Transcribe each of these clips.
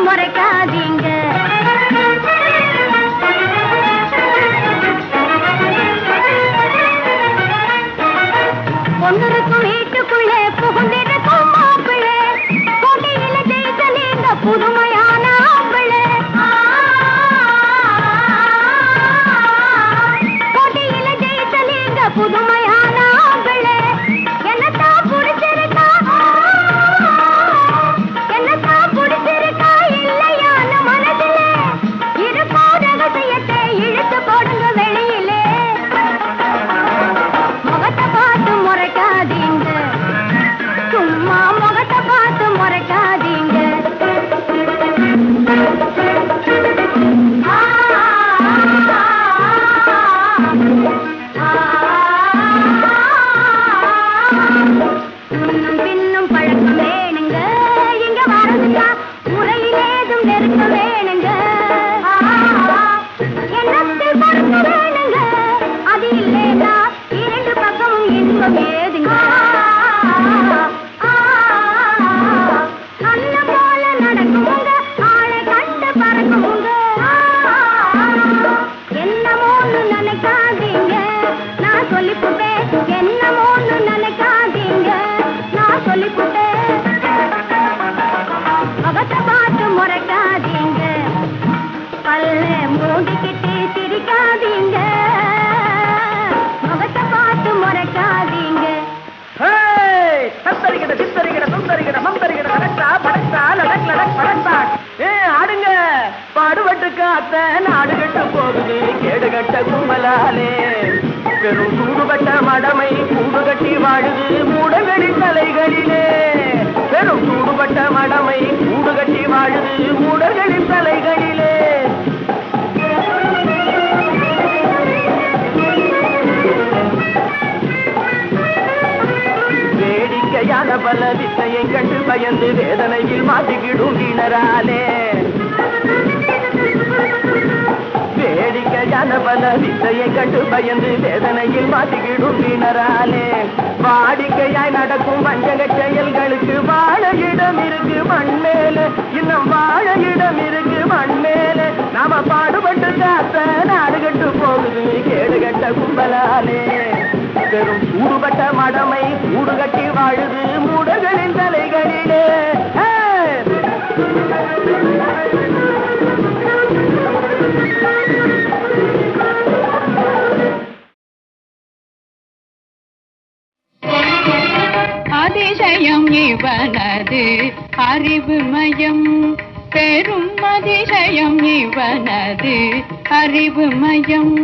முறைக்காதீங்க. பொண்ணுக்கும் வீட்டுக்குள்ளே புகுந்திருக்கும் மாப்பிள்ளை, போட்டியில ஜெயிச்சலீங்க புதுமையான ஆம்பிள்ளை. போட்டியில ஜெயிச்சலீங்க புதுமையான ஆம்பிள்ளை. என்னத்தான் பிடிச்சிருக்கா, என்னத்தான் பிடிச்சிருக்கா இல்லையான மனதில இருக்கோ ரகசியத்தை இழுத்து போடுங்க வெளியிலே. முகத்தை பார்த்து முறைக்காதீங்க, சும்மா முகத்தை பார்த்து முறைக்காதீங்க. பின்னும் பழக்கம் வேணுங்க, இங்க வரதுக்கா முறையிலேதும் நெருக்க வேணுங்க. என்னத்தில் பழக்க வேணுங்க, அது இல்லைன்னா இரண்டு பக்கமும் இன்பம் ஏதுங்க. அன்ன போல நடக்குங்க, ஆளை கண்டு பறக்குங்க. என்னமோன்னு நினைக்காதீங்க, நான் சொல்லிப்புட்டேன். என்னமோன்னு நினைக்காதீங்க, நான் சொல்லிப்புட்டேன். முகத்தை பார்த்து முறைக்காதீங்க, பல்ல மூடிக்கிட்டு சிரிக்காதீங்க. முகத்தை பார்த்து முறைக்காதீங்க. ஆடுங்க பாடுபட்டு காத்த நாடு கட்டு போகுது கேடுகட்ட கும்பலாலே. பெரும் சூடுபட்ட மடமை கூடு கட்டி வாழுது மூடங்களின் தலைகளிலே. பெரும் சூடுபட்ட மடமை கூடு கட்டி வாழுது மூடர்களின் தலைகளிலே. வேடிக்கையான பல வித்தையை கண்டு பயந்து வேதனையில் மாட்டிக்கிடும் வீணராலே. வேடிக்கையான பல வித்தையை கண்டு பயந்து வேதனையில் மாட்டிக்கிடும் வீணராலே. வாடிக்கையாய் நடக்கும் வஞ்சக செயல்களுக்கு வாழ இடம் இருக்கு மண் மேல, இன்னும் வாழ இடம் இருக்கு மண் மேல. நாம பாடுபட்டு காத்த நாடு கட்டு போகுது கேடுகட்ட கும்பலாலே. பெரும் சூடுபட்ட மடமை கூடு கட்டி வாழுது மூடர்களின் தலைகளிலே. அதிசயம் இவனது அறிவு மயம், பெரும் அதிசயம் இவனது அறிவு மயம்.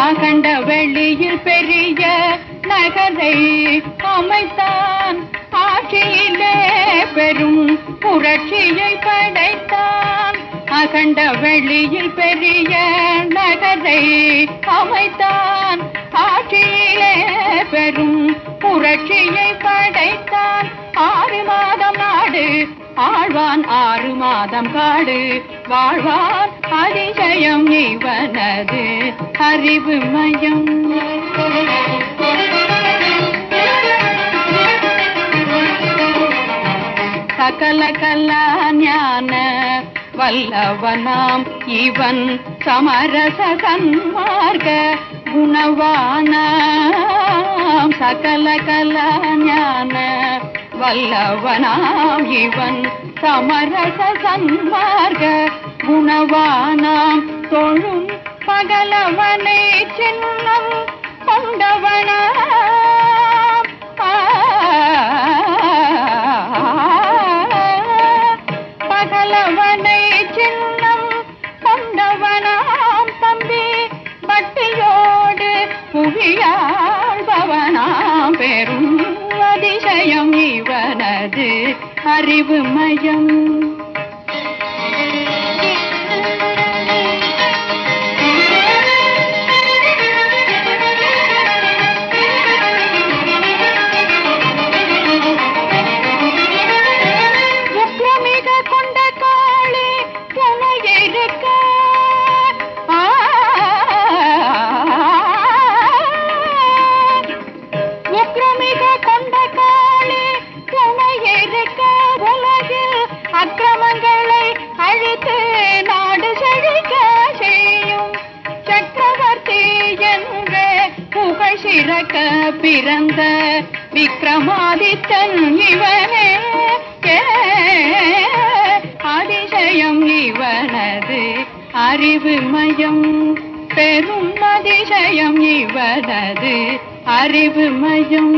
அகண்ட வெளியில் பெரிய நகரை அமைத்தான், ஆட்சியிலே பெரும் புரட்சியை படைத்தான். அகண்ட வெளியில் பெரிய நகரை அமைத்தான், ஆட்சியிலே பெரும் புரட்சியை படைத்தான். 6 மாதம் நாடு ஆழ்வான், 6 மாதம் காடு வாழ்வான். அதிசயம் இவனது அறிவு மயம். சகல கலா ஞான வல்லவனாம் இவன், சமரச சன்மார்க்க குணவானாம். சகல கலா ஞான வல்லவனாம் இவன், சமரச சன்மார்க்க குணவானாம். தொழும் பகலவனை சின்னம் கொண்டவனாம். பகலவனை சின்னம் கொண்டவனாம். தம்பி பட்டியோடு புவியாழ்பவனாம். பெரும் அதிசயம் இவனது அறிவு மயம். கொண்ட காளி துணை இருக்க பிறக்க பிறந்த விக்ரமாதித்தன் இவனே அதிசயம் இவனது அறிவு மயம் பெரும் அதிசயம் இவனது அறிவு மயம்